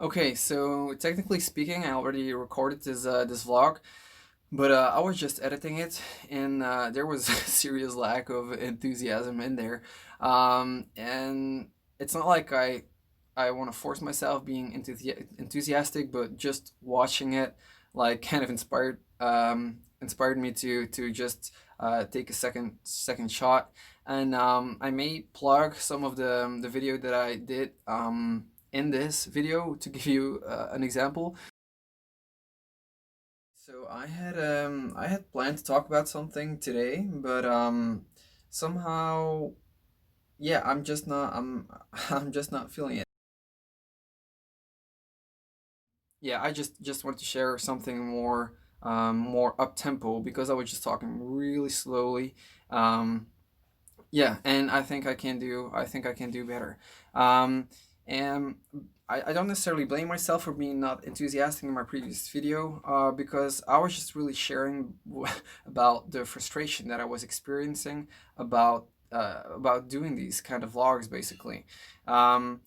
Okay, so technically speaking, I already recorded this vlog, but I was just editing it, and there was a serious lack of enthusiasm in there. And it's not like I want to force myself being enthusiastic, but just watching it like kind of inspired me to just take a second shot, and I may plug some of the video that I did. In this video to give you an example. So I had planned to talk about something today, but somehow yeah, I'm just not feeling it. Yeah, I just want to share something more up tempo because I was just talking really slowly. Um, Yeah, and I think I can do better. And I don't necessarily blame myself for being not enthusiastic in my previous video, because I was just really sharing about the frustration that I was experiencing about doing these kind of vlogs, basically. Um,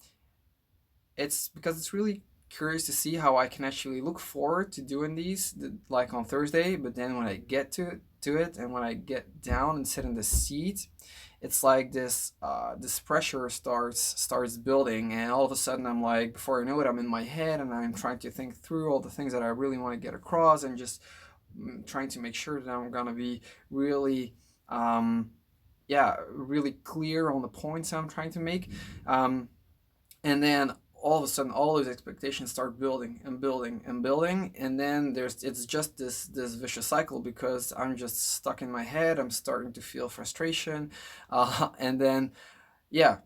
it's because it's really curious to see how I can actually look forward to doing these like on Thursday, but then when I get to it and when I get down and sit in the seat, it's like this pressure starts building, and all of a sudden I'm like, before I know it, I'm in my head and I'm trying to think through all the things that I really want to get across, and just trying to make sure that I'm gonna be really yeah, really clear on the points I'm trying to make. And then all of a sudden all those expectations start building and building and building, and then it's just this vicious cycle because I'm just stuck in my head. I'm starting to feel frustration, and then yeah,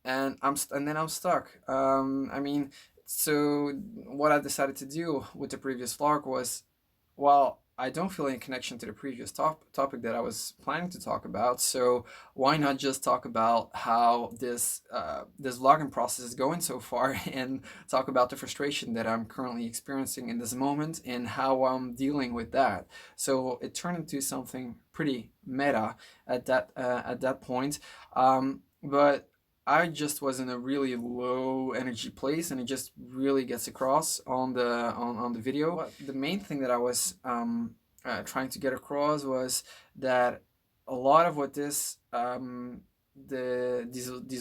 and then I'm stuck. I mean, so what I decided to do with the previous vlog was, well, I don't feel any connection to the previous topic that I was planning to talk about. So why not just talk about how this vlogging process is going so far, and talk about the frustration that I'm currently experiencing in this moment and how I'm dealing with that. So it turned into something pretty meta at that point. But I just was in a really low energy place, and it just really gets across on the video. But the main thing that I was trying to get across was that a lot of what these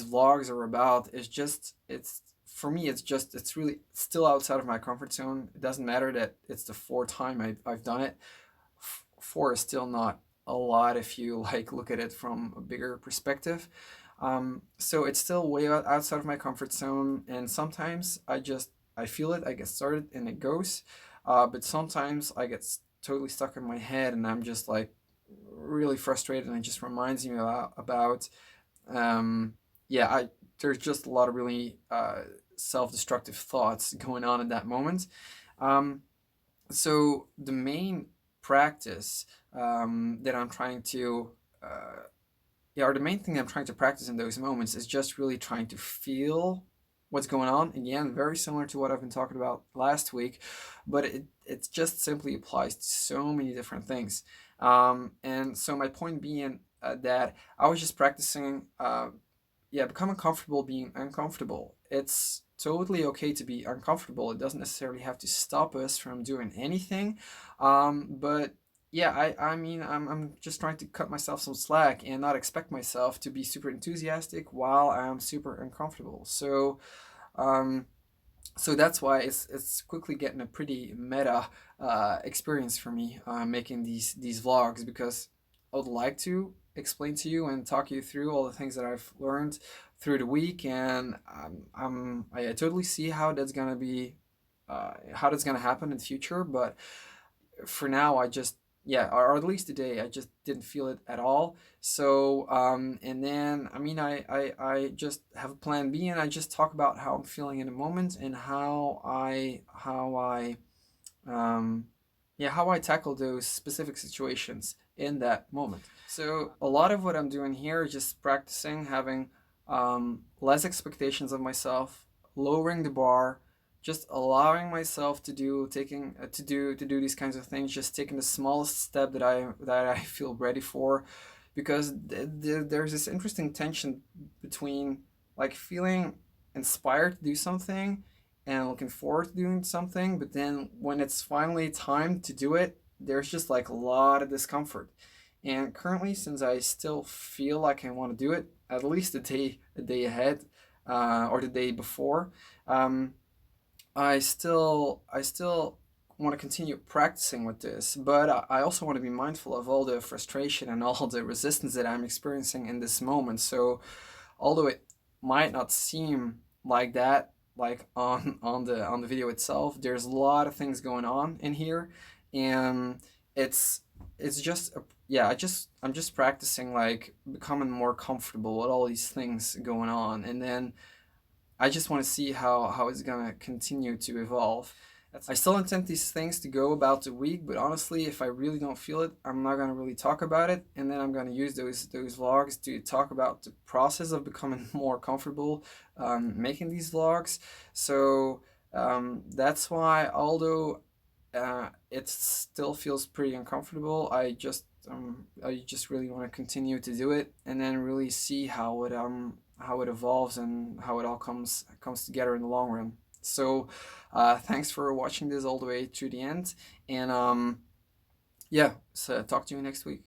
vlogs are about is just, it's for me, it's really still outside of my comfort zone. It doesn't matter that it's the fourth time I've done it. Four is still not a lot if you like look at it from a bigger perspective. So it's still way outside of my comfort zone, and sometimes I feel it, I get started, and it goes. But sometimes I get totally stuck in my head, and I'm just like really frustrated, and it just reminds me about um, yeah, I there's just a lot of really self-destructive thoughts going on at that moment. Um, so the main practice that I'm trying to yeah, or the main thing I'm trying to practice in those moments is just really trying to feel what's going on. Again, very similar to what I've been talking about last week, but it just simply applies to so many different things. And so my point being that I was just practicing, yeah, becoming comfortable being uncomfortable. It's totally okay to be uncomfortable. It doesn't necessarily have to stop us from doing anything. But yeah, I mean, I'm just trying to cut myself some slack and not expect myself to be super enthusiastic while I'm super uncomfortable. Um, so that's why it's quickly getting a pretty meta experience for me, making these vlogs, because I would like to explain to you and talk you through all the things that I've learned through the week, and I totally see how that's gonna happen in the future. But for now, I just, yeah, or at least today, I just didn't feel it at all. So and then I mean, I just have a plan B, and I just talk about how I'm feeling in a moment, and how I yeah, how I tackle those specific situations in that moment. So a lot of what I'm doing here is just practicing having less expectations of myself, lowering the bar, just allowing myself to do these kinds of things, just taking the smallest step that I feel ready for, because there's this interesting tension between like feeling inspired to do something and looking forward to doing something, but then when it's finally time to do it, there's just like a lot of discomfort. And currently, since I still feel like I want to do it, at least a day ahead, or the day before, um, I still want to continue practicing with this, but I also want to be mindful of all the frustration and all the resistance that I'm experiencing in this moment. So although it might not seem like that, like on the video itself, there's a lot of things going on in here, and it's it's just yeah, I'm just practicing, like becoming more comfortable with all these things going on, and then I just want to see how it's gonna continue to evolve. I still intend these things to go about a week, but honestly, if I really don't feel it, I'm not gonna really talk about it, and then I'm gonna use those vlogs to talk about the process of becoming more comfortable making these vlogs. So that's why, although it still feels pretty uncomfortable, I just really want to continue to do it, and then really see how it evolves and how it all comes together in the long run. So, thanks for watching this all the way to the end, and yeah, so talk to you next week.